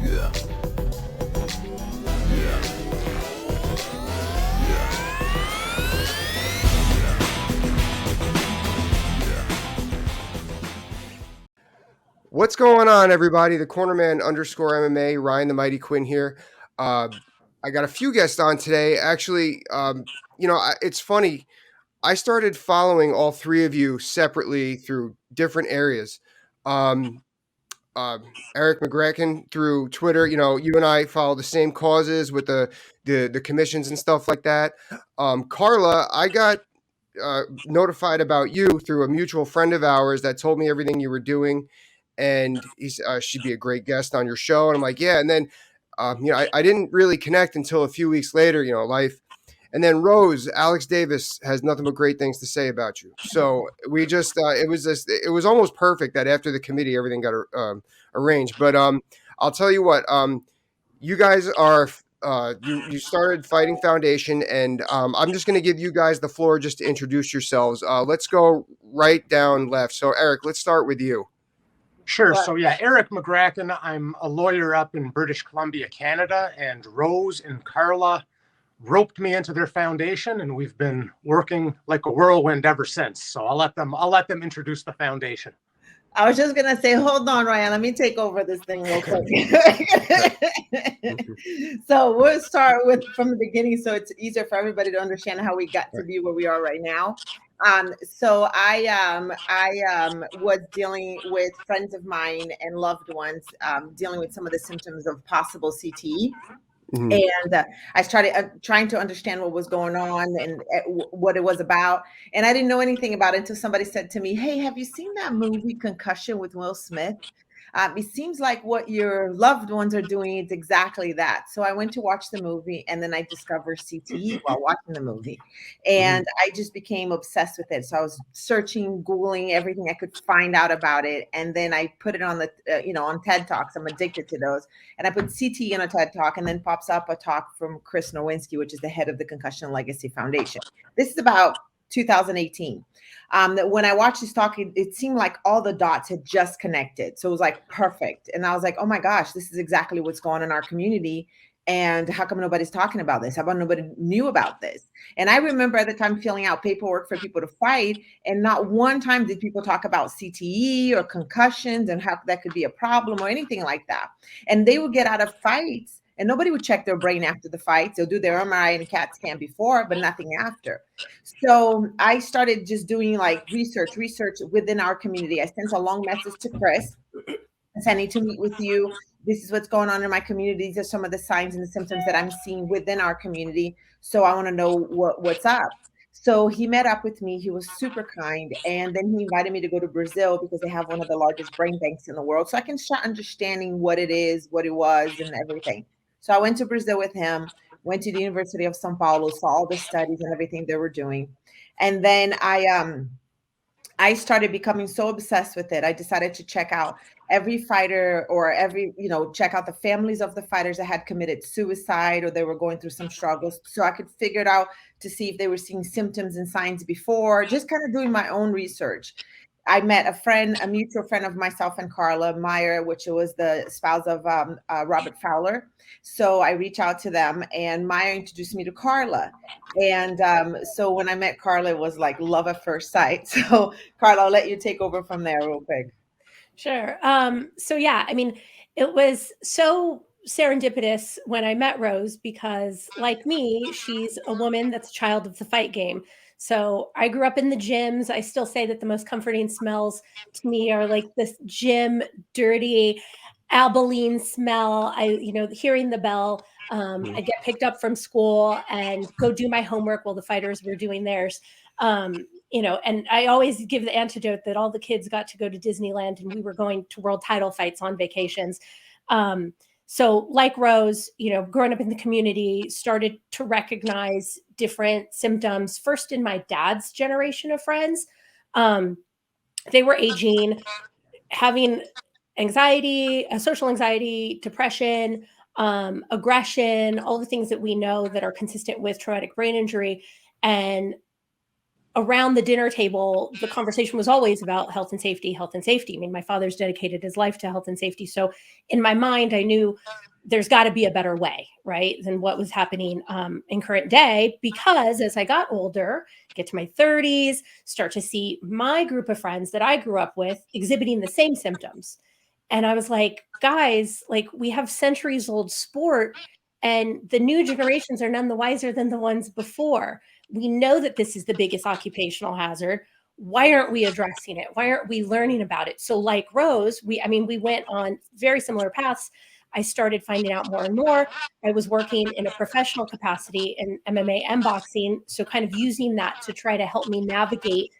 Yeah. Yeah. What's going on, everybody? The Cornerman _ MMA, Ryan the Mighty Quinn here. I got a few guests on today. Actually, it's funny. I started following all three of you separately through different areas. Um, Eric McGregor through Twitter. You know, you and I follow the same causes with the commissions and stuff like that. Carla, I got notified about you through a mutual friend of ours that told me everything you were doing, and she'd be a great guest on your show. And I'm like, yeah. And then, I didn't really connect until a few weeks later. Life. And then Rose, Alex Davis has nothing but great things to say about you. So we just, it was almost perfect that after the committee, everything got arranged. But I'll tell you what, you guys are, you started Fighting Foundation, and I'm just going to give you guys the floor just to introduce yourselves. Let's go right down left. So Eric, let's start with you. Sure. So yeah, Eric McGregor. I'm a lawyer up in British Columbia, Canada, and Rose and Carla roped me into their foundation, and we've been working like a whirlwind ever since. So I'll let them introduce the foundation. I was just gonna say, hold on, Ryan. Let me take over this thing real quick. So we'll start from the beginning, so it's easier for everybody to understand how we got to be where we are right now. So I was dealing with friends of mine and loved ones, dealing with some of the symptoms of possible CTE. Mm-hmm. And I started trying to understand what was going on and what it was about. And I didn't know anything about it until somebody said to me, hey, have you seen that movie Concussion with Will Smith? It seems like what your loved ones are doing is exactly that. So I went to watch the movie, and then I discovered CTE while watching the movie. And I just became obsessed with it. So I was searching, Googling everything I could find out about it. And then I put it on on TED Talks. I'm addicted to those. And I put CTE on a TED Talk, and then pops up a talk from Chris Nowinski, which is the head of the Concussion Legacy Foundation. This is about 2018. When I watched this talk, it seemed like all the dots had just connected. So it was like perfect. And I was like, oh my gosh, this is exactly what's going on in our community. And how come nobody's talking about this? How about nobody knew about this? And I remember at the time filling out paperwork for people to fight, and not one time did people talk about CTE or concussions and how that could be a problem or anything like that. And they would get out of fights, and nobody would check their brain after the fight. They'll do their MRI and CAT scan before, but nothing after. So I started just doing like research within our community. I sent a long message to Chris. I said, I need to meet with you. This is what's going on in my community. These are some of the signs and the symptoms that I'm seeing within our community. So I want to know what's up. So he met up with me. He was super kind. And then he invited me to go to Brazil because they have one of the largest brain banks in the world. So I can start understanding what it is, what it was, and everything. So I went to Brazil with him, went to the University of São Paulo, saw all the studies and everything they were doing. And then I started becoming so obsessed with it. I decided to check out every fighter or check out the families of the fighters that had committed suicide or they were going through some struggles, so I could figure it out to see if they were seeing symptoms and signs before, just kind of doing my own research. I met a mutual friend of myself and Carla Meyer, which was the spouse of Robert Fowler. So I reached out to them, and Meyer introduced me to Carla. And so when I met Carla, it was like love at first sight. So Carla, I'll let you take over from there real quick. Sure. So yeah, I mean, it was so serendipitous when I met Rose because, like me, she's a woman that's a child of the fight game. So I grew up in the gyms. I still say that the most comforting smells to me are like this gym, dirty albaline smell. Hearing the bell, I get picked up from school and go do my homework while the fighters were doing theirs. And I always give the antidote that all the kids got to go to Disneyland and we were going to world title fights on vacations. So like Rose, growing up in the community, started to recognize different symptoms, first in my dad's generation of friends. They were aging, having anxiety, social anxiety, depression, aggression, all the things that we know that are consistent with traumatic brain injury. And around the dinner table, the conversation was always about health and safety, health and safety. I mean, my father's dedicated his life to health and safety. So in my mind, I knew there's got to be a better way, right, than what was happening in current day. Because as I got older, get to my 30s, start to see my group of friends that I grew up with exhibiting the same symptoms. And I was like, guys, like, we have centuries old sport, and the new generations are none the wiser than the ones before. We know that this is the biggest occupational hazard. Why aren't we addressing it? Why aren't we learning about it? So like Rose, we went on very similar paths. I started finding out more and more. I was working in a professional capacity in MMA and boxing. So kind of using that to try to help me navigate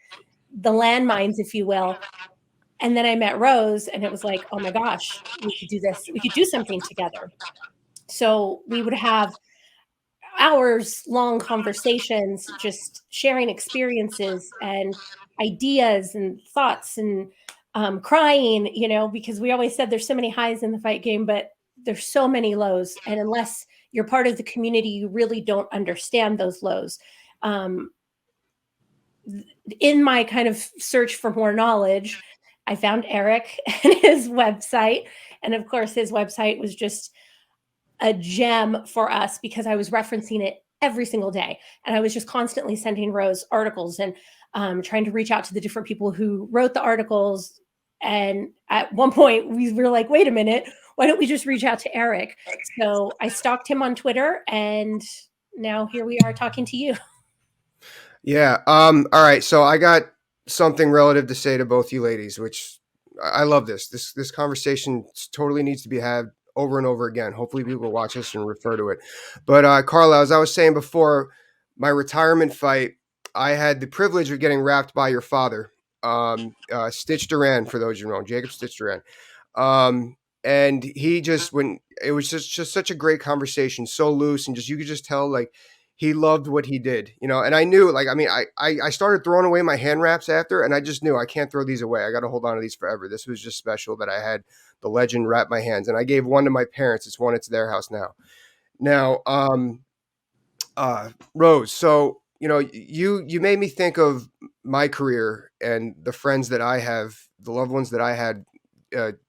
the landmines, if you will. And then I met Rose, and it was like, oh my gosh, we could do this. We could do something together. So we would have hours long conversations, just sharing experiences and ideas and thoughts, and crying, because we always said there's so many highs in the fight game, but there's so many lows. And unless you're part of the community, you really don't understand those lows. In my kind of search for more knowledge, I found Eric and his website. And of course, his website was just a gem for us because I was referencing it every single day. And I was just constantly sending Rose articles and trying to reach out to the different people who wrote the articles. And at one point, we were like, wait a minute, why don't we just reach out to Eric? So I stalked him on Twitter, and now here we are talking to you. Yeah. All right. So I got something relative to say to both you ladies, which I love this. This conversation totally needs to be had over and over again. Hopefully people watch this and refer to it. But Carla, as I was saying before, my retirement fight, I had the privilege of getting wrapped by your father, Stitch Duran, for those you know, Jacob Stitch Duran. And he just, when it was just such a great conversation, so loose, and just, you could just tell, like, he loved what he did, and I knew, like, I mean, I started throwing away my hand wraps after, and I just knew I can't throw these away. I got to hold on to these forever. This was just special that I had the legend wrap my hands, and I gave one to my parents. It's their house now. Now, Rose, so, you made me think of my career and the friends that I have, the loved ones that I had,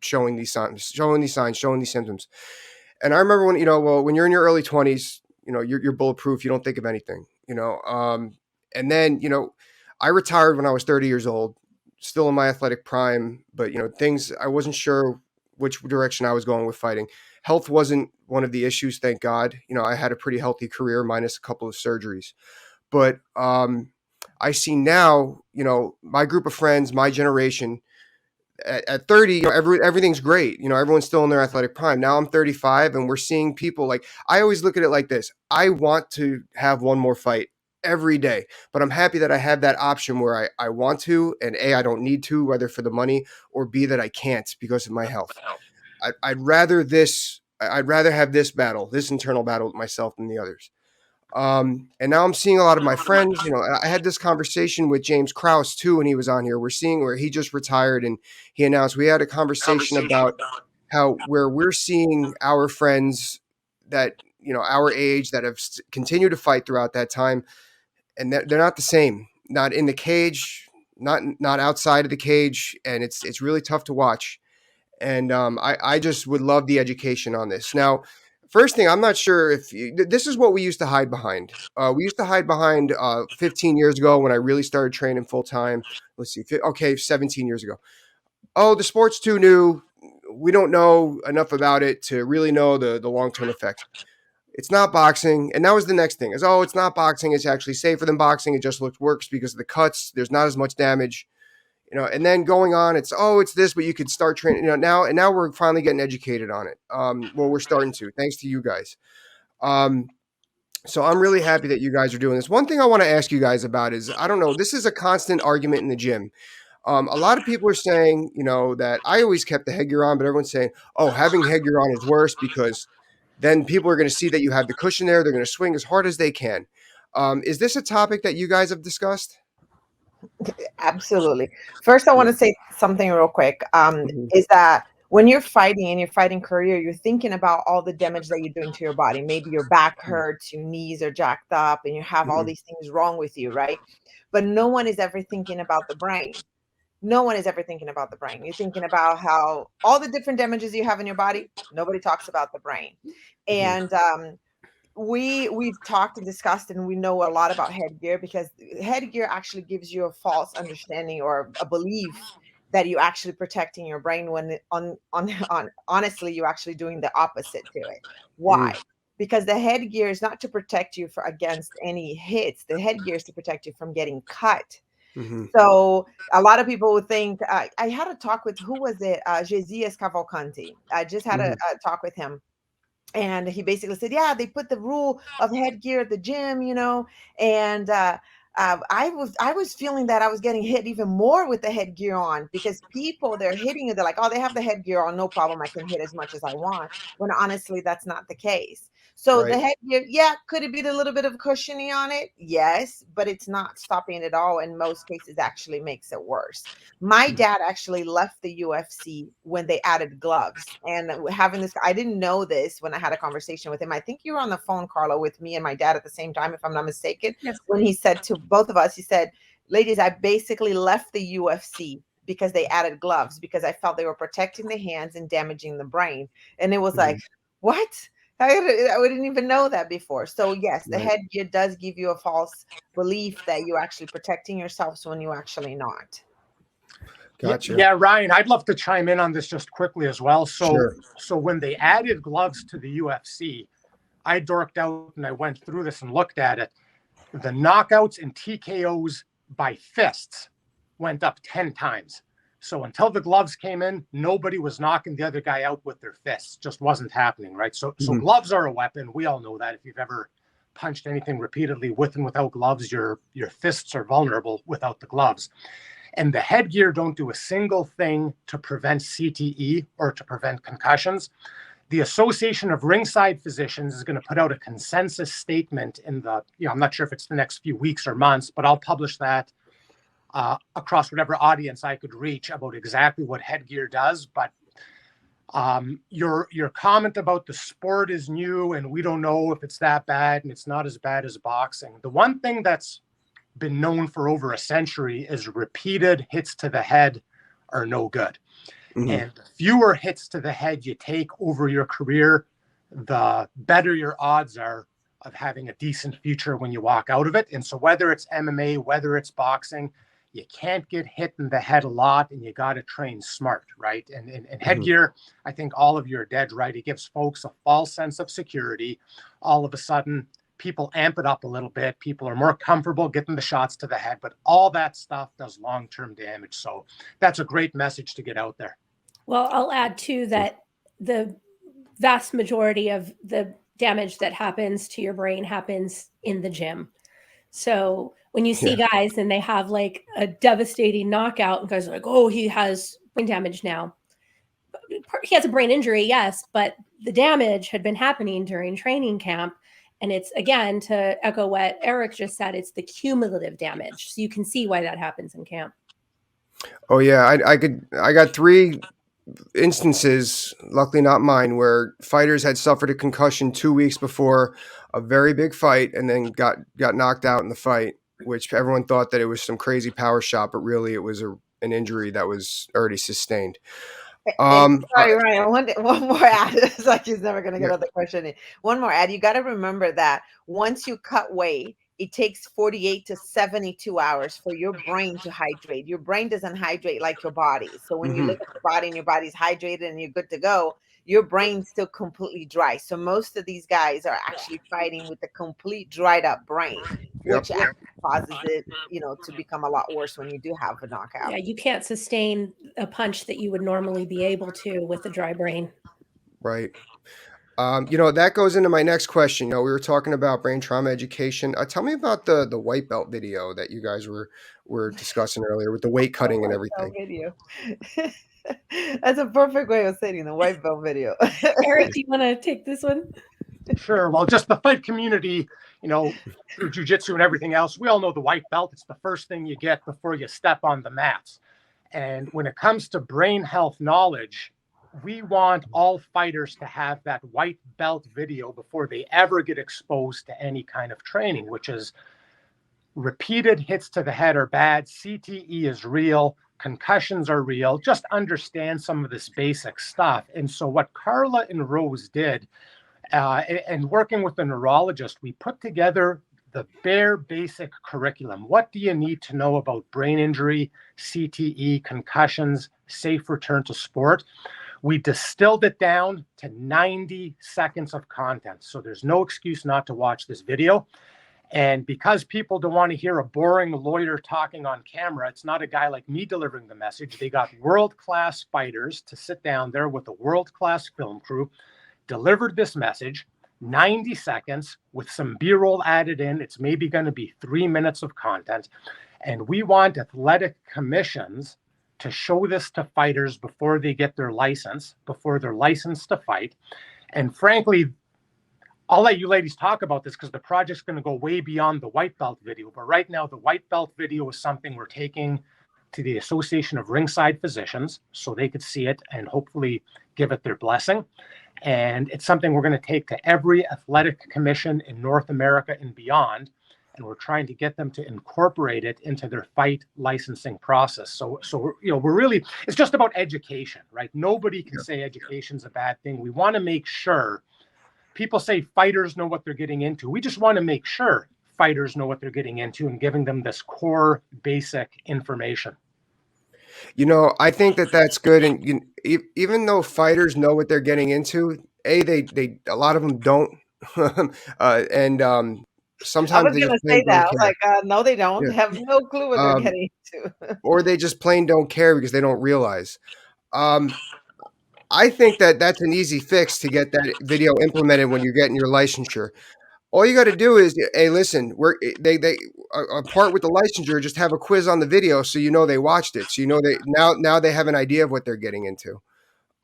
showing these signs, showing these symptoms. And I remember when, when you're in your early 20s, you're bulletproof. You don't think of anything, and then, I retired when I was 30 years old, still in my athletic prime, but, things, I wasn't sure which direction I was going with fighting. Health wasn't one of the issues, thank God. I had a pretty healthy career minus a couple of surgeries. But I see now, my group of friends, my generation, at 30, everything's great. Everyone's still in their athletic prime. Now I'm 35, and we're seeing people, like, I always look at it like this. I want to have one more fight every day, but I'm happy that I have that option where I want to, and A, I don't need to, whether for the money, or B, that I can't because of my health. I'd rather have this battle, this internal battle with myself, than the others. And now I'm seeing a lot of my friends. I had this conversation with James Krause too when he was on here. We're seeing where he just retired, and he announced, we had a conversation about how where we're seeing our friends that, our age, that have continued to fight throughout that time, and they're not the same, not in the cage, not outside of the cage, and it's really tough to watch. And I just would love the education on this. Now, first thing, I'm not sure if this is what we used to hide behind. We used to hide behind 15 years ago when I really started training full time. Let's see, 17 years ago. Oh, the sport's too new. We don't know enough about it to really know the long-term effects. It's not boxing. And that was the next thing is, oh, it's not boxing. It's actually safer than boxing. It just works because of the cuts. There's not as much damage. And then going on, it's this, but you could start training, now we're finally getting educated on it. Well, we're starting to, thanks to you guys. So I'm really happy that you guys are doing this. One thing I want to ask you guys about is, I don't know, this is a constant argument in the gym. A lot of people are saying, that I always kept the headgear on, but everyone's saying, oh, having headgear on is worse because then people are going to see that you have the cushion there. They're going to swing as hard as they can. Is this a topic that you guys have discussed? Absolutely. First, I want to say something real quick. Is that when you're fighting in your fighting career, you're thinking about all the damage that you're doing to your body. Maybe your back hurts, your knees are jacked up, and you have all these things wrong with you, right? But no one is ever thinking about the brain. No one is ever thinking about the brain. You're thinking about how all the different damages you have in your body. Nobody talks about the brain. And we've talked and discussed, and we know a lot about headgear, because headgear actually gives you a false understanding or a belief that you're actually protecting your brain, when on honestly you're actually doing the opposite to it. Why? Because the headgear is not to protect you against any hits. The headgear is to protect you from getting cut. So a lot of people would think, I had a talk with, who was it? Jesias Cavalcanti. I just had a talk with him. And he basically said, yeah, they put the rule of headgear at the gym, and I was feeling that I was getting hit even more with the headgear on, because people, they're hitting it. They're like, oh, they have the headgear on, no problem. I can hit as much as I want. When honestly, that's not the case. So the headgear, yeah, could it be a little bit of cushioning on it? Yes, but it's not stopping it at all. In most cases, actually makes it worse. My dad actually left the UFC when they added gloves. And having this, I didn't know this when I had a conversation with him. I think you were on the phone, Carla, with me and my dad at the same time, if I'm not mistaken. Yes. When he said to both of us, he said, ladies, I basically left the UFC because they added gloves, because I felt they were protecting the hands and damaging the brain. And it was like, what? I didn't even know that before. So yes, the headgear does give you a false belief that you're actually protecting yourselves when you're actually not. Gotcha. Yeah, Ryan, I'd love to chime in on this just quickly as well. So when they added gloves to the UFC, I dorked out and I went through this and looked at it. The knockouts and TKOs by fists went up 10 times. So until the gloves came in, nobody was knocking the other guy out with their fists. Just wasn't happening, right? So gloves are a weapon. We all know that. If you've ever punched anything repeatedly with and without gloves, your fists are vulnerable without the gloves. And the headgear don't do a single thing to prevent CTE or to prevent concussions. The Association of Ringside Physicians is going to put out a consensus statement in the, I'm not sure if it's the next few weeks or months, but I'll publish that across whatever audience I could reach about exactly what headgear does. But your comment about the sport is new and we don't know if it's that bad and it's not as bad as boxing. The one thing that's been known for over a century is repeated hits to the head are no good. And the fewer hits to the head you take over your career, the better your odds are of having a decent future when you walk out of it. And so whether it's MMA, whether it's boxing, you can't get hit in the head a lot, and you got to train smart, right? And headgear, I think all of you are dead right. It gives folks a false sense of security. All of a sudden, people amp it up a little bit. People are more comfortable getting the shots to the head, but all that stuff does long-term damage. So that's a great message to get out there. Well, I'll add too that the vast majority of the damage that happens to your brain happens in the gym. So when you see guys and they have like a devastating knockout and guys are like, oh, he has brain damage now. He has a brain injury, yes, but the damage had been happening during training camp. And it's, again, to echo what Eric just said, it's the cumulative damage. So you can see why that happens in camp. Oh yeah, I got 3 instances, luckily not mine, where fighters had suffered a concussion 2 weeks before a very big fight and then got knocked out in the fight, which everyone thought that it was some crazy power shot, but really it was an injury that was already sustained. Sorry, Ryan, one more ad. It's like he's never going to get another question in. One more ad. You got to remember that once you cut weight, it takes 48 to 72 hours for your brain to hydrate. Your brain doesn't hydrate like your body. So when you look at your body and your body's hydrated and you're good to go, your brain's still completely dry. So most of these guys are actually fighting with a complete dried up brain, which causes it, to become a lot worse when you do have a knockout. Yeah, you can't sustain a punch that you would normally be able to with a dry brain. Right. That goes into my next question. We were talking about brain trauma education. Tell me about the white belt video that you guys were discussing earlier with the weight cutting and everything. Video. That's a perfect way of saying the white belt video. Eric, do you want to take this one? Sure. Well, just the fight community, through jiu-jitsu and everything else, we all know the white belt. It's the first thing you get before you step on the mats. And when it comes to brain health knowledge, we want all fighters to have that white belt video before they ever get exposed to any kind of training, which is repeated hits to the head are bad, CTE is real, concussions are real. Just understand some of this basic stuff. And so what Carla and Rose did, and working with the neurologist, we put together the bare basic curriculum. What do you need to know about brain injury, CTE, concussions, safe return to sport? We distilled it down to 90 seconds of content. So there's no excuse not to watch this video. And because people don't want to hear a boring lawyer talking on camera, it's not a guy like me delivering the message. They got world-class fighters to sit down there with a world-class film crew, delivered this message, 90 seconds with some B-roll added in. It's maybe going to be 3 minutes of content. And we want athletic commissions to show this to fighters before they get their license, before they're licensed to fight. And frankly, I'll let you ladies talk about this because the project's going to go way beyond the white belt video. But right now, the white belt video is something we're taking to the Association of Ringside Physicians so they could see it and hopefully give it their blessing. And it's something we're going to take to every athletic commission in North America and beyond. And we're trying to get them to incorporate it into their fight licensing process. So we're really, it's just about education, right? Nobody can say education's a bad thing. We want to make sure people say fighters know what they're getting into. We just want to make sure fighters know what they're getting into and giving them this core basic information. You know, I think that that's good. And even though fighters know what they're getting into, they a lot of them don't. Sometimes I was they going just to say plain don't that. I was care. like, no, they don't. Yeah. They have no clue what they're getting into. Or they just plain don't care because they don't realize. I think that that's an easy fix to get that video implemented when you're getting your licensure. All you got to do is, hey, listen, they apart with the licensure, just have a quiz on the video so you know they watched it, so you know they now they have an idea of what they're getting into.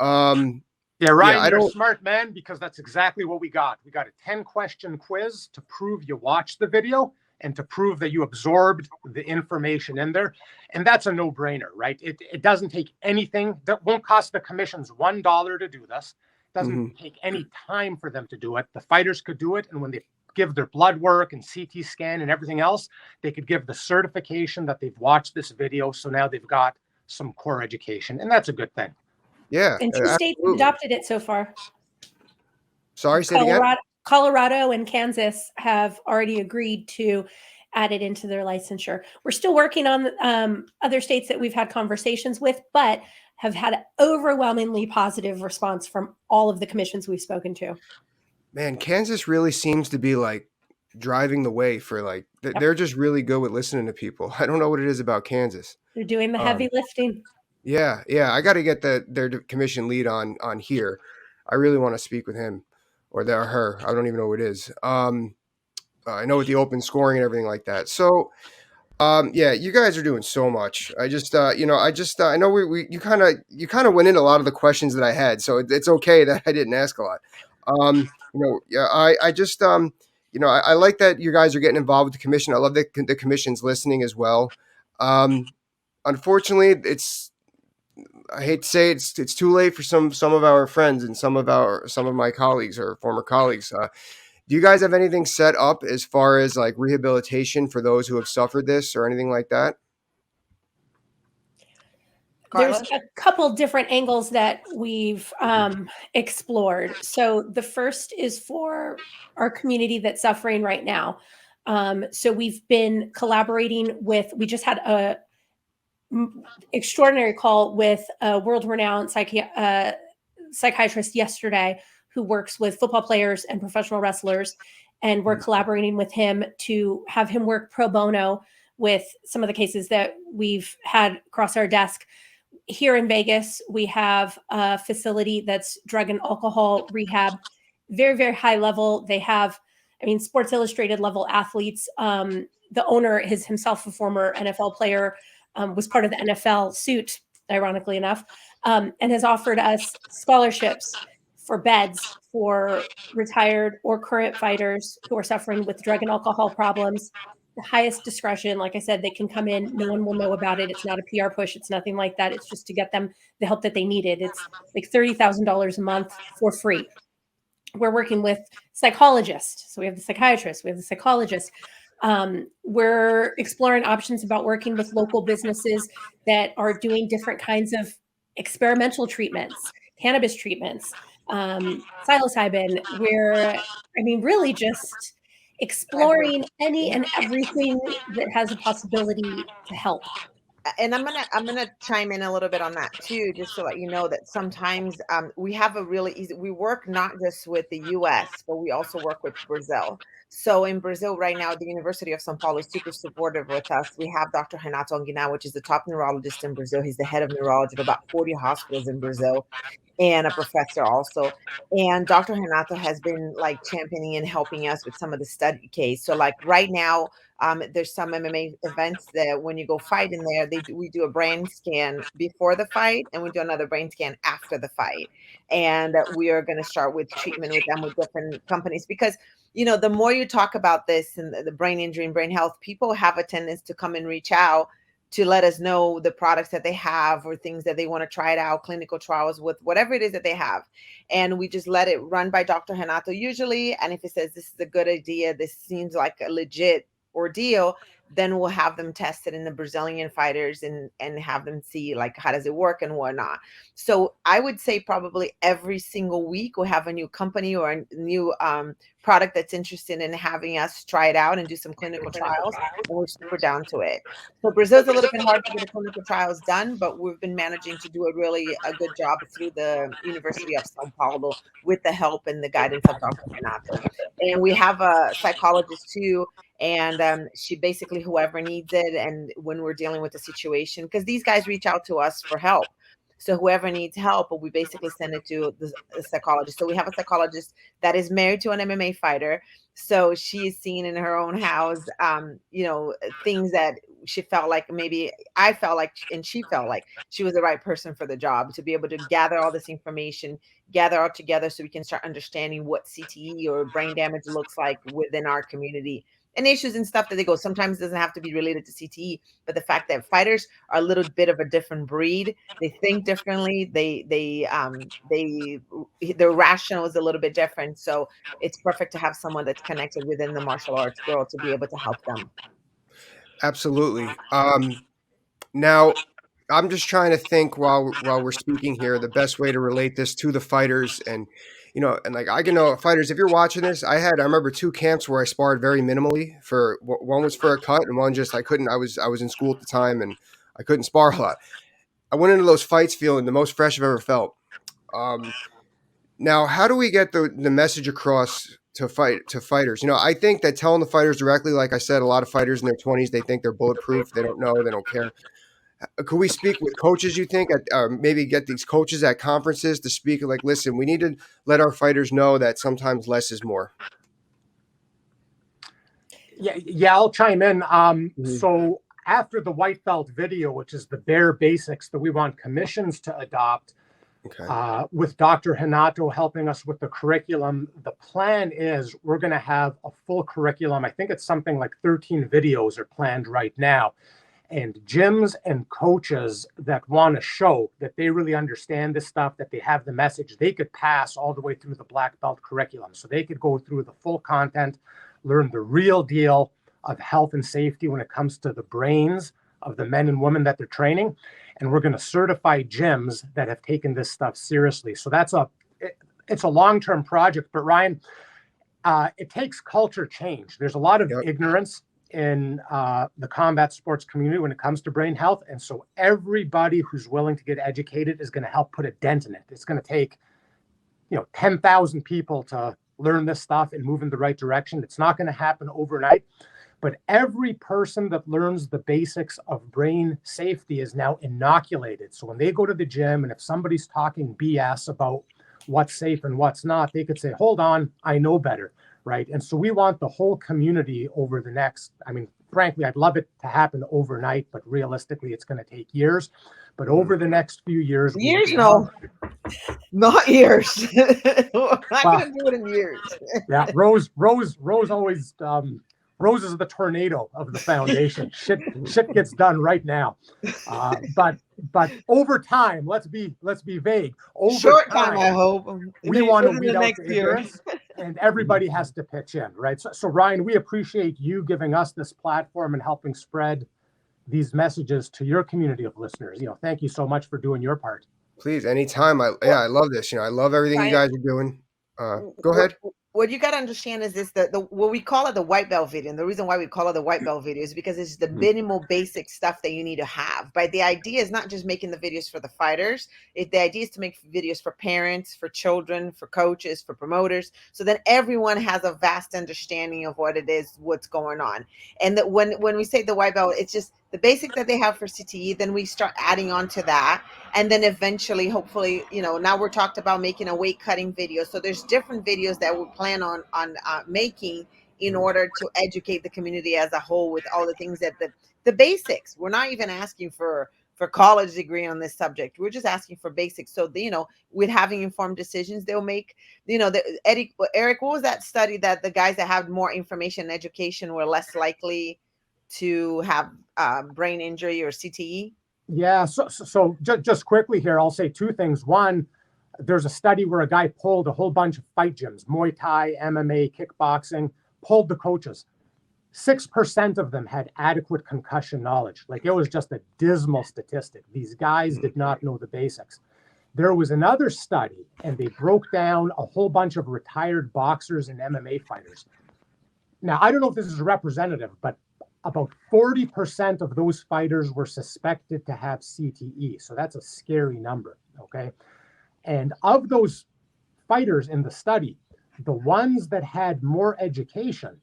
Yeah, Ryan, I you're a don't. smart man because that's exactly what we got. We got a 10-question quiz to prove you watched the video and to prove that you absorbed the information in there. And that's a no-brainer, right? It doesn't take anything. That won't cost the commissions $1 to do this. It doesn't take any time for them to do it. The fighters could do it. And when they give their blood work and CT scan and everything else, they could give the certification that they've watched this video. So now they've got some core education. And that's a good thing. Yeah. And 2 states have adopted it so far. Sorry, say it again. Colorado and Kansas have already agreed to add it into their licensure. We're still working on other states that we've had conversations with, but have had an overwhelmingly positive response from all of the commissions we've spoken to. Man, Kansas really seems to be like driving the way for like they're just really good with listening to people. I don't know what it is about Kansas. They're doing the heavy lifting. Yeah. I got to get their commission lead on here. I really want to speak with him or her. I don't even know who it is. I know with the open scoring and everything like that. So, yeah, you guys are doing so much. I just, I know you kind of went into a lot of the questions that I had, so it's okay that I didn't ask a lot. I just, I like that you guys are getting involved with the commission. I love that the commission's listening as well. Unfortunately, I hate to say it's too late for some of our friends and some of my colleagues or former colleagues. Do you guys have anything set up as far as like rehabilitation for those who have suffered this or anything like that? There's a couple different angles that we've explored. So the first is for our community that's suffering right now. So we've been collaborating we just had a extraordinary call with a world-renowned psychiatrist yesterday who works with football players and professional wrestlers. And we're collaborating with him to have him work pro bono with some of the cases that we've had across our desk. Here in Vegas, we have a facility that's drug and alcohol rehab, very, very high level. They have, Sports Illustrated level athletes. The owner is himself a former NFL player, was part of the NFL suit, ironically enough, and has offered us scholarships for beds for retired or current fighters who are suffering with drug and alcohol problems the highest discretion. Like I said, they can come in, no one will know about it. It's not a PR push. It's nothing like that. It's just to get them the help that they needed. It's like $30,000 a month for free. We're working with psychologists. So we have the psychiatrist, we have the psychologist. We're exploring options about working with local businesses that are doing different kinds of experimental treatments, cannabis treatments, psilocybin. Really just exploring any and everything that has a possibility to help. And I'm gonna chime in a little bit on that too, just to let you know that sometimes we have a really easy. We work not just with the U.S., but we also work with Brazil. So in Brazil right now, the University of São Paulo is super supportive with us. We have Dr. Renato Anguinal, which is the top neurologist in Brazil. He's the head of neurology of about 40 hospitals in Brazil, and a professor also. And Dr. Renato has been like championing and helping us with some of the study case. So like right now, there's some MMA events that when you go fight in there, we do a brain scan before the fight, and we do another brain scan after the fight. And we are going to start with treatment with them with different companies, because the more you talk about this and the brain injury and brain health, people have a tendency to come and reach out to let us know the products that they have or things that they want to try it out, clinical trials with whatever it is that they have. And we just let it run by Dr. Renato usually. And if it says this is a good idea, this seems like a legit ordeal, then we'll have them tested in the Brazilian fighters and have them see like how does it work and whatnot. So I would say probably every single week we'll have a new company or a new product that's interested in having us try it out and do some clinical trials, and we're super down to it. So Brazil's a little bit hard to get the clinical trials done, but we've been managing to do a good job through the University of São Paulo with the help and the guidance of Dr. Renato. And we have a psychologist too, and she basically whoever needs it, and when we're dealing with the situation, because these guys reach out to us for help, so whoever needs help, we basically send it to the psychologist. So we have a psychologist that is married to an MMA fighter, so she's seen in her own house things that she felt like maybe I felt like and she felt like she was the right person for the job, to be able to gather all this information, gather all together so we can start understanding what CTE or brain damage looks like within our community, and issues and stuff that they go. Sometimes it doesn't have to be related to CTE, but the fact that fighters are a little bit of a different breed, they think differently, their rationale is a little bit different. So it's perfect to have someone that's connected within the martial arts world to be able to help them. Absolutely. Now, I'm just trying to think while we're speaking here, the best way to relate this to the fighters, and like I can know fighters. If you're watching this, I remember 2 camps where I sparred very minimally. For one was for a cut, and one just I couldn't. I was in school at the time, and I couldn't spar a lot. I went into those fights feeling the most fresh I've ever felt. Now, how do we get the message across to fighters? I think that telling the fighters directly, like I said, a lot of fighters in their 20s, they think they're bulletproof. They don't know. They don't care. Could we speak with coaches, you think, maybe get these coaches at conferences to speak like, listen, we need to let our fighters know that sometimes less is more? Yeah, I'll chime in. So after the white belt video, which is the bare basics that we want commissions to adopt, okay, with Dr. Renato helping us with the curriculum, the plan is we're going to have a full curriculum. I think it's something like 13 videos are planned right now. And gyms and coaches that want to show that they really understand this stuff, that they have the message, they could pass all the way through the black belt curriculum. So they could go through the full content, learn the real deal of health and safety when it comes to the brains of the men and women that they're training. And we're going to certify gyms that have taken this stuff seriously. So it's a long-term project. But Ryan, it takes culture change. There's a lot of ignorance in the combat sports community when it comes to brain health. And so everybody who's willing to get educated is going to help put a dent in it. It's going to take, 10,000 people to learn this stuff and move in the right direction. It's not going to happen overnight, but every person that learns the basics of brain safety is now inoculated. So when they go to the gym and if somebody's talking BS about what's safe and what's not, they could say, hold on, I know better. Right. And so we want the whole community over the next, frankly, I'd love it to happen overnight, but realistically, it's going to take years. But over the next few years. Not years. We're not going to do it in years. Yeah. Rose always Rose is the tornado of the foundation. shit gets done right now. But over time, let's be vague. Over short time, I hope. We want to weed out next the year. ignorance, and everybody has to pitch in, right? So Ryan, we appreciate you giving us this platform and helping spread these messages to your community of listeners. Thank you so much for doing your part. Please, anytime. I love this. I love everything you guys are doing. Go ahead. What you got to understand is this, the what we call it the white belt video. And the reason why we call it the white belt video is because it's the minimal basic stuff that you need to have. But the idea is not just making the videos for the fighters. The idea is to make videos for parents, for children, for coaches, for promoters, so that everyone has a vast understanding of what it is, what's going on. And that when we say the white belt, it's just the basic that they have for CTE. Then we start adding on to that. And then eventually, hopefully, now we're talked about making a weight cutting video. So there's different videos that we plan on making in order to educate the community as a whole with all the things that the basics. We're not even asking for college degree on this subject. We're just asking for basics. So, with having informed decisions, they'll make, Eric, what was that study that the guys that have more information and education were less likely to have brain injury or CTE? Yeah, so just quickly here, I'll say two things. One, there's a study where a guy pulled a whole bunch of fight gyms, Muay Thai, MMA, kickboxing, pulled the coaches. 6% of them had adequate concussion knowledge. Like, it was just a dismal statistic. These guys did not know the basics. There was another study, and they broke down a whole bunch of retired boxers and MMA fighters. Now, I don't know if this is representative, but about 40% of those fighters were suspected to have CTE. So that's a scary number, okay? And of those fighters in the study, the ones that had more education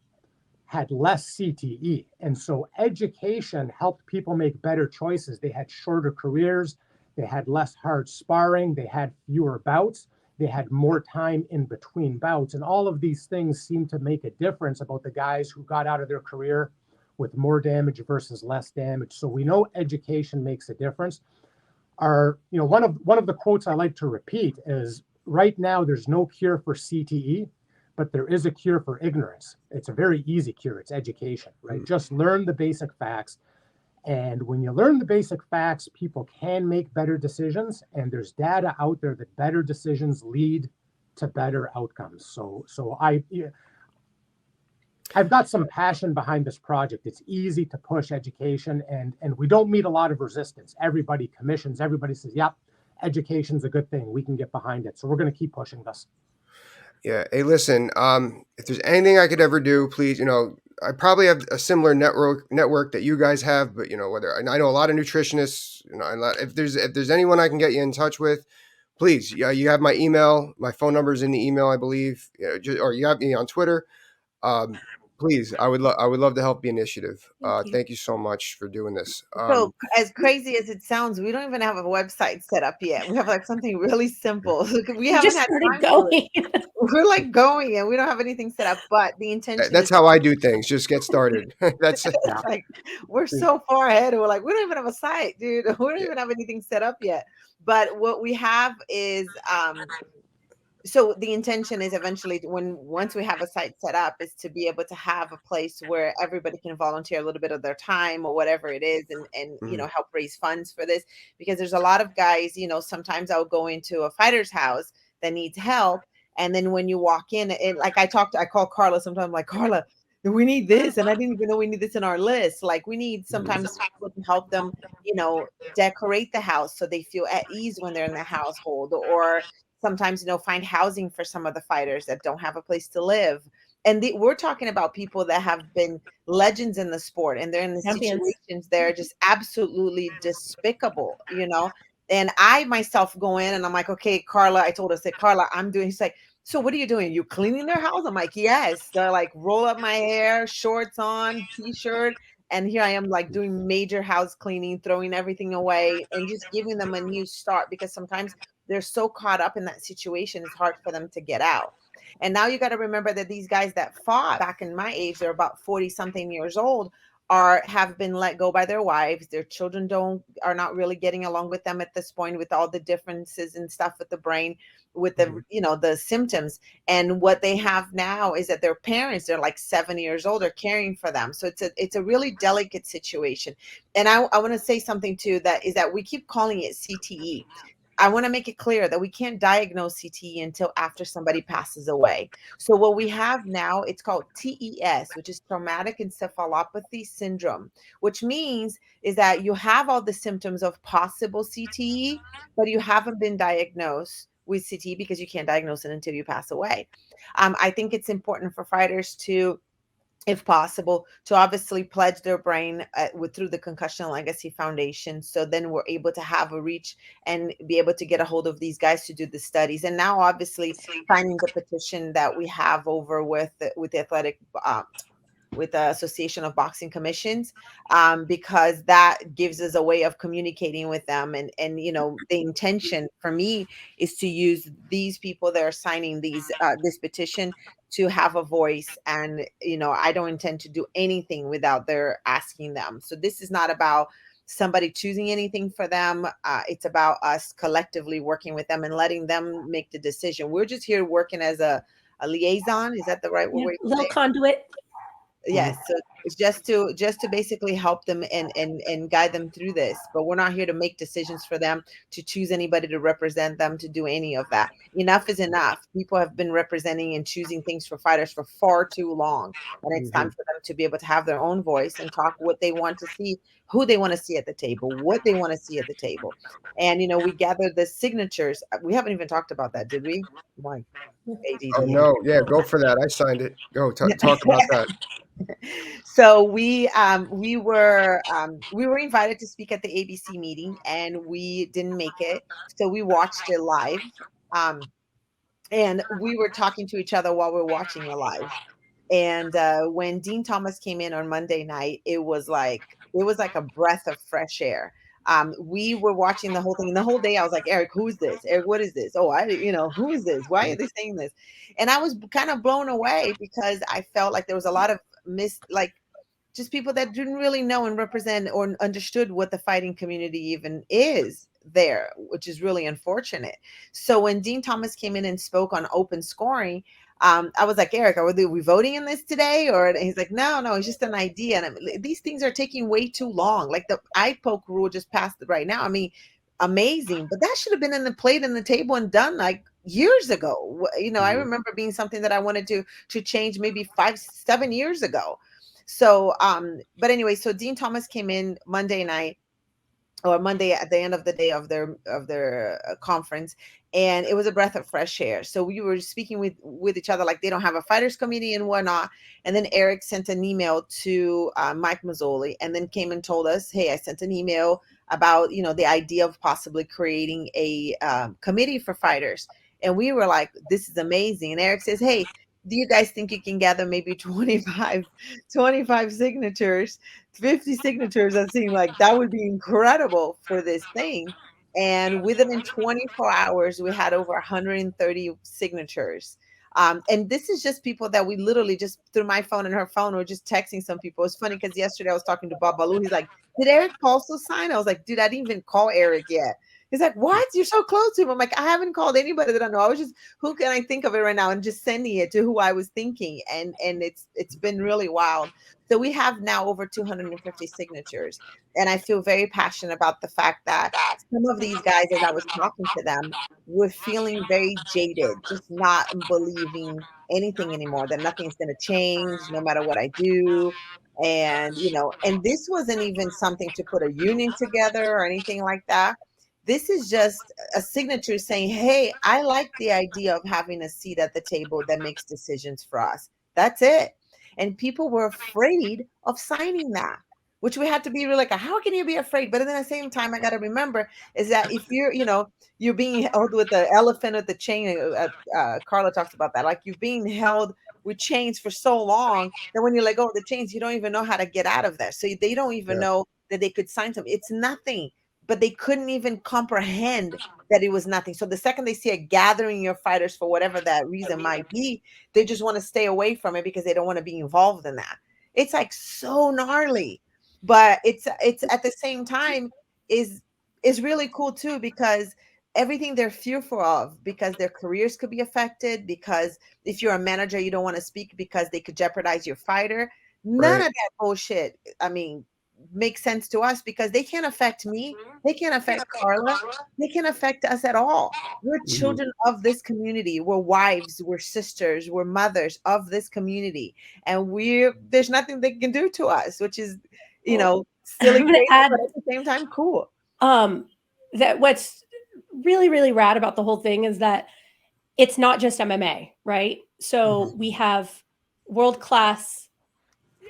had less CTE. And so education helped people make better choices. They had shorter careers, they had less hard sparring, they had fewer bouts, they had more time in between bouts. And all of these things seem to make a difference about the guys who got out of their career with more damage versus less damage. So we know education makes a difference. One of the quotes I like to repeat is, right now there's no cure for CTE, but there is a cure for ignorance. It's a very easy cure. It's education, right? Just learn the basic facts. And when you learn the basic facts, people can make better decisions. And there's data out there that better decisions lead to better outcomes. So I've got some passion behind this project. It's easy to push education, and we don't meet a lot of resistance. Everybody commissions, everybody says, yep, education's a good thing. We can get behind it. So we're going to keep pushing this. Yeah. Hey, listen, if there's anything I could ever do, please, I probably have a similar network that you guys have, but I know a lot of nutritionists, if there's anyone I can get you in touch with, please, you have my email, my phone number is in the email, I believe, or you have me on Twitter. Please, I would love to help the initiative. Thank you so much for doing this. So as crazy as it sounds, we don't even have a website set up yet. We have like something really simple. We haven't just had started time going. We're like going, and we don't have anything set up. But the intention. That's how I do things. Just get started. That's it. It's like we're so far ahead. We're like, we don't even have a site, dude. We don't even have anything set up yet. But what we have is so the intention is eventually once we have a site set up is to be able to have a place where everybody can volunteer a little bit of their time or whatever it is and help raise funds for this, because there's a lot of guys, sometimes I'll go into a fighter's house that needs help, and then when you walk in, and like I call Carla sometimes, I'm like, Carla, we need this, and I didn't even know we need this in our list. Like, we need sometimes people to help them decorate the house so they feel at ease when they're in the household, or sometimes, find housing for some of the fighters that don't have a place to live. And we're talking about people that have been legends in the sport, and they're in the situations that are just absolutely despicable, And I myself go in and I'm like, okay, Carla, I told her, I said, Carla, I'm doing, she's like, so what are you doing? You cleaning their house? I'm like, yes. They're like, roll up my hair, shorts on, t-shirt. And here I am, like, doing major house cleaning, throwing everything away, and just giving them a new start, because sometimes they're so caught up in that situation, it's hard for them to get out. And now you got to remember that these guys that fought back in my age, they're about 40 something years old, have been let go by their wives. Their children are not really getting along with them at this point, with all the differences and stuff with the brain, with the the symptoms. And what they have now is that their parents, they're like 7 years old, are caring for them. So it's a really delicate situation. And I want to say something too, that is that we keep calling it CTE. I want to make it clear that we can't diagnose CTE until after somebody passes away. So what we have now, it's called TES, which is traumatic encephalopathy syndrome, which means is that you have all the symptoms of possible CTE, but you haven't been diagnosed with CTE because you can't diagnose it until you pass away. I think it's important for fighters to, if possible, to obviously pledge their brain through the Concussion Legacy Foundation. So then we're able to have a reach and be able to get a hold of these guys to do the studies. And now, obviously, signing the petition that we have over with the athletic. With the Association of Boxing Commissions, because that gives us a way of communicating with them. And the intention for me is to use these people that are signing this petition to have a voice. And I don't intend to do anything without their asking them. So this is not about somebody choosing anything for them. It's about us collectively working with them and letting them make the decision. We're just here working as a liaison. Is that the right word? Little conduit. Yes, so it's just to basically help them and guide them through this. But we're not here to make decisions for them, to choose anybody to represent them, to do any of that. Enough is enough. People have been representing and choosing things for fighters for far too long, and it's time for them to be able to have their own voice and talk what they want to see, who they want to see at the table, what they want to see at the table. And we gathered the signatures. We haven't even talked about that, did we? Mike, Oh no, yeah, go for that. I signed it. Go talk about that. So we were invited to speak at the ABC meeting, and we didn't make it. So we watched it live, and we were talking to each other while we were watching it live. And when Dean Thomas came in on Monday night, it was like a breath of fresh air. We were watching the whole thing, and the whole day I was like, Eric, who is this? Eric, what is this? Oh, who is this? Why are they saying this? And I was kind of blown away because I felt like there was a lot of just people that didn't really know and represent or understood what the fighting community even is there, which is really unfortunate. So when Dean Thomas came in and spoke on open scoring, I was like, Eric, are we voting in this today? Or he's like, no, it's just an idea. And these things are taking way too long. Like the eye poke rule just passed right now. I mean, amazing, but that should have been in the plate and the table and done like years ago. I remember being something that I wanted to change maybe 5-7 years ago. So, but anyway, so Dean Thomas came in Monday night, or Monday at the end of the day of their conference, and it was a breath of fresh air. So we were speaking with each other like they don't have a fighters committee and whatnot. And then Eric sent an email to Mike Mazzoli, and then came and told us, hey, I sent an email about the idea of possibly creating a committee for fighters. And we were like, this is amazing. And Eric says, hey, do you guys think you can gather maybe 25 signatures, 50 signatures? That seemed like that would be incredible for this thing. And within 24 hours, we had over 130 signatures. And this is just people that we literally just through my phone and her phone, or just texting some people. It's funny because yesterday I was talking to Bob Baloo. He's like, did Eric also sign? I was like, dude, I didn't even call Eric yet. He's like, what? You're so close to him. I'm like, I haven't called anybody that I know. I was just, who can I think of it right now? And just sending it to who I was thinking. And it's been really wild. So we have now over 250 signatures. And I feel very passionate about the fact that some of these guys, as I was talking to them, were feeling very jaded, just not believing anything anymore, that nothing's going to change no matter what I do. And, and this wasn't even something to put a union together or anything like that. This is just a signature saying, hey, I like the idea of having a seat at the table that makes decisions for us. That's it. And people were afraid of signing that, which we had to be really like, how can you be afraid? But at the same time, I got to remember is that if you're being held with the elephant at the chain, Carla talks about that, like you're being held with chains for so long that when you let go of the chains, you don't even know how to get out of there. So they don't even know that they could sign something. It's nothing. But they couldn't even comprehend that it was nothing. So the second they see a gathering of fighters for whatever that reason might be, they just want to stay away from it because they don't want to be involved in that. It's like so gnarly, but it's at the same time is really cool too, because everything they're fearful of, because their careers could be affected, because if you're a manager, you don't want to speak because they could jeopardize your fighter. None Right. of that bullshit, I mean, makes sense to us, because they can't affect me. They can't affect Carla. They can't affect us at all. We're Mhm. children of this community. We're wives, we're sisters, we're mothers of this community. And there's nothing they can do to us, which is, Well, silly, I'm going crazy, to add but at the same time, cool. that what's really, really rad about the whole thing is that it's not just MMA, right? So we have world class,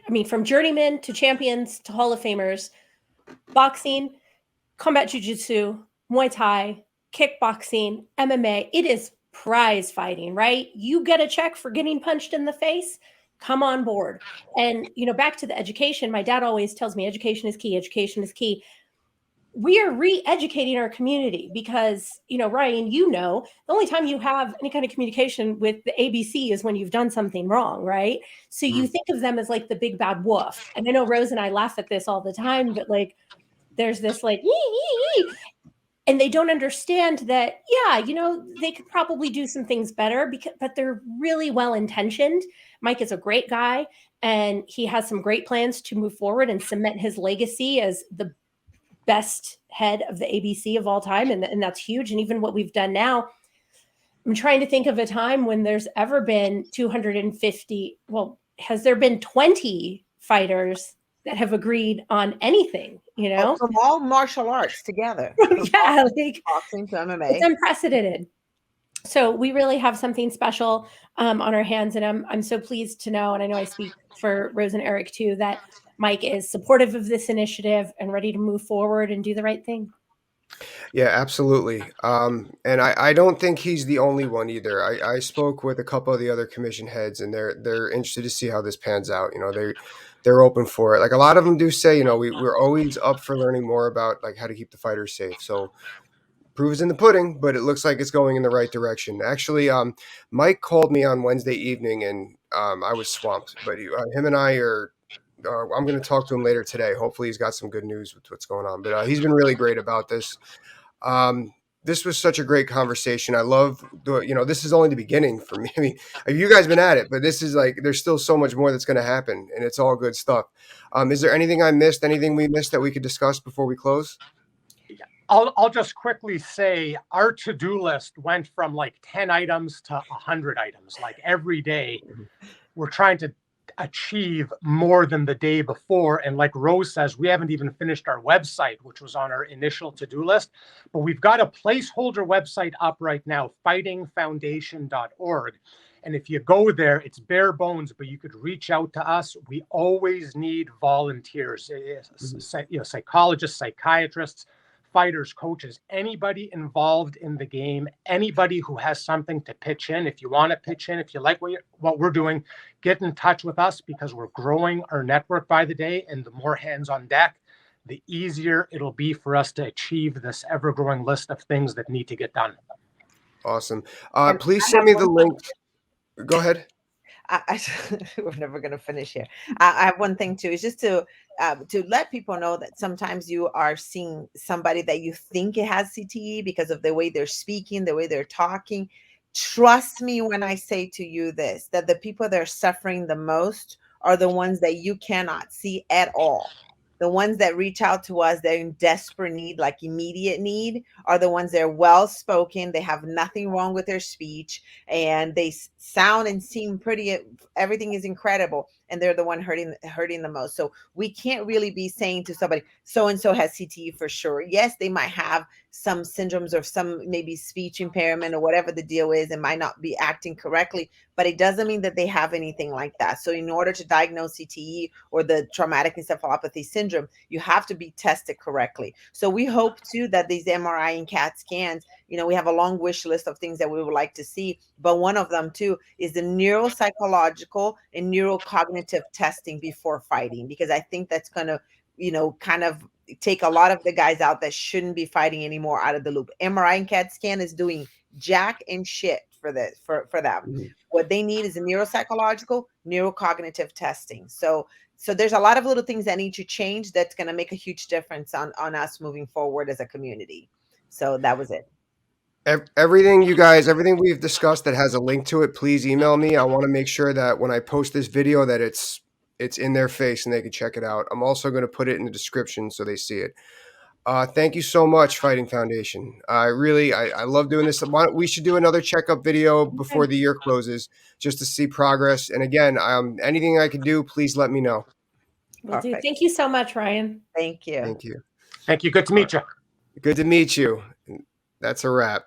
I mean, from journeymen to champions to Hall of Famers, boxing, combat jiu-jitsu, Muay Thai, kickboxing, MMA. It is prize fighting, right? You get a check for getting punched in the face, come on board. And, back to the education, my dad always tells me education is key, education is key. We are re-educating our community because, Ryan, the only time you have any kind of communication with the ABC is when you've done something wrong, right? So you think of them as like the big bad wolf. And I know Rose and I laugh at this all the time, but like there's this like, and they don't understand that, yeah, they could probably do some things better, but they're really well intentioned. Mike is a great guy, and he has some great plans to move forward and cement his legacy as the best head of the ABC of all time. And that's huge. And even what we've done now, I'm trying to think of a time when there's ever been 250. Well, has there been 20 fighters that have agreed on anything, From all martial arts together. Yeah, like Boxing to MMA. it's unprecedented. So we really have something special on our hands, and I'm so pleased to know, and I know I speak for Rose and Eric too, that Mike is supportive of this initiative and ready to move forward and do the right thing. Yeah, absolutely. And I don't think he's the only one either. I spoke with a couple of the other commission heads, and they're interested to see how this pans out. They're open for it. Like a lot of them do say, we're always up for learning more about like how to keep the fighters safe. So proof is in the pudding, but it looks like it's going in the right direction. Actually, Mike called me on Wednesday evening, and I was swamped. But him and I are. I'm going to talk to him later today. Hopefully, he's got some good news with what's going on. But he's been really great about this. Um, this was such a great conversation. I love this is only the beginning for me. I mean, you guys been at it, but this is like, there's still so much more that's going to happen, and it's all good stuff. Is there anything I missed, anything we missed that we could discuss before we close? I'll just quickly say our to-do list went from like 10 items to 100 items. Like every day we're trying to achieve more than the day before. And like Rose says, we haven't even finished our website, which was on our initial to-do list, but we've got a placeholder website up right now, fightingfoundation.org. And if you go there, it's bare bones, but you could reach out to us. We always need volunteers, psychologists, psychiatrists, fighters, coaches, anybody involved in the game, anybody who has something to pitch in. If you want to pitch in, if you like what we're doing, get in touch with us, because we're growing our network by the day. And the more hands on deck, the easier it'll be for us to achieve this ever-growing list of things that need to get done. Awesome. Please send me the link. Go ahead. We're never going to finish here. I have one thing too, is just to let people know that sometimes you are seeing somebody that you think it has CTE because of the way they're speaking, the way they're talking. Trust me when I say to you this, that the people that are suffering the most are the ones that you cannot see at all. The ones that reach out to us, they're in desperate need, like immediate need, are the ones that are well-spoken. They have nothing wrong with their speech, and they sound and seem pretty, everything is incredible. And they're the one hurting the most. So we can't really be saying to somebody, so-and-so has CTE for sure. Yes, they might have some syndromes or some maybe speech impairment or whatever the deal is, and might not be acting correctly, but it doesn't mean that they have anything like that. So in order to diagnose CTE or the traumatic encephalopathy syndrome, you have to be tested correctly. So we hope too that these MRI and CAT scans, we have a long wish list of things that we would like to see, but one of them too is the neuropsychological and neurocognitive testing before fighting, because I think that's going to, kind of take a lot of the guys out that shouldn't be fighting anymore out of the loop. MRI and CAT scan is doing jack and shit for them. What they need is a neuropsychological, neurocognitive testing. So So there's a lot of little things that need to change that's going to make a huge difference on us moving forward as a community. So that was it. Everything you guys, everything we've discussed that has a link to it, please email me. I want to make sure that when I post this video that it's in their face and they can check it out. I'm also going to put it in the description so they see it. Thank you so much, Fighting Foundation. I love doing this. We should do another checkup video before the year closes just to see progress. And again, anything I can do, please let me know. Will do. Thank you so much, Ryan. Thank you. Thank you. Thank you. Good to meet you. Good to meet you. That's a wrap.